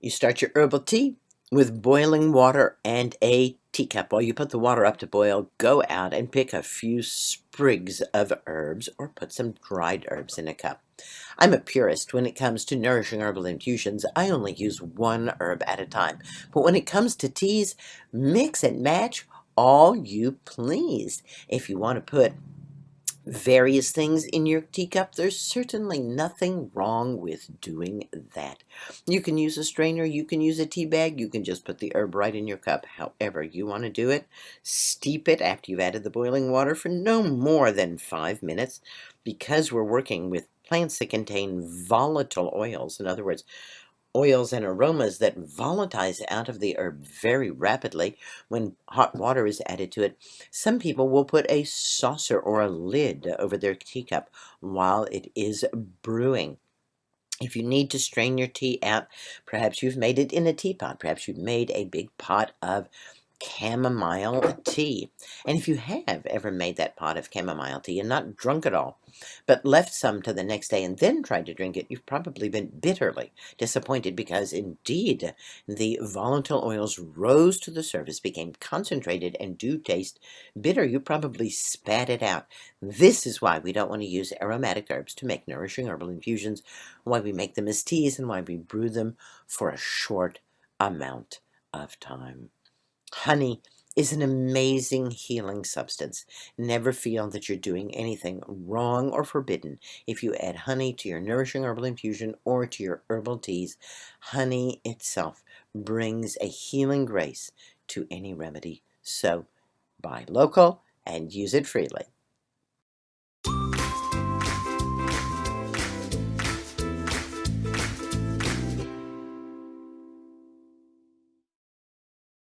You start your herbal tea with boiling water and a teacup. While you put the water up to boil, go out and pick a few sprigs of herbs or put some dried herbs in a cup. I'm a purist when it comes to nourishing herbal infusions. I only use one herb at a time. But when it comes to teas, mix and match all you please. If you want to put various things in your teacup, there's certainly nothing wrong with doing that. You can use a strainer, you can use a tea bag, you can just put the herb right in your cup, however you want to do it. Steep it after you've added the boiling water for no more than 5 minutes. Because we're working with plants that contain volatile oils, in other words, oils and aromas that volatilize out of the herb very rapidly when hot water is added to it. Some people will put a saucer or a lid over their teacup while it is brewing. If you need to strain your tea out, perhaps you've made it in a teapot. Perhaps you've made a big pot of chamomile tea. And if you have ever made that pot of chamomile tea and not drunk it all, but left some to the next day and then tried to drink it, you've probably been bitterly disappointed because indeed the volatile oils rose to the surface, became concentrated, and do taste bitter. You probably spat it out. This is why we don't want to use aromatic herbs to make nourishing herbal infusions, why we make them as teas, and why we brew them for a short amount of time. Honey is an amazing healing substance. Never feel that you're doing anything wrong or forbidden if you add honey to your nourishing herbal infusion or to your herbal teas. Honey itself brings a healing grace to any remedy. So buy local and use it freely.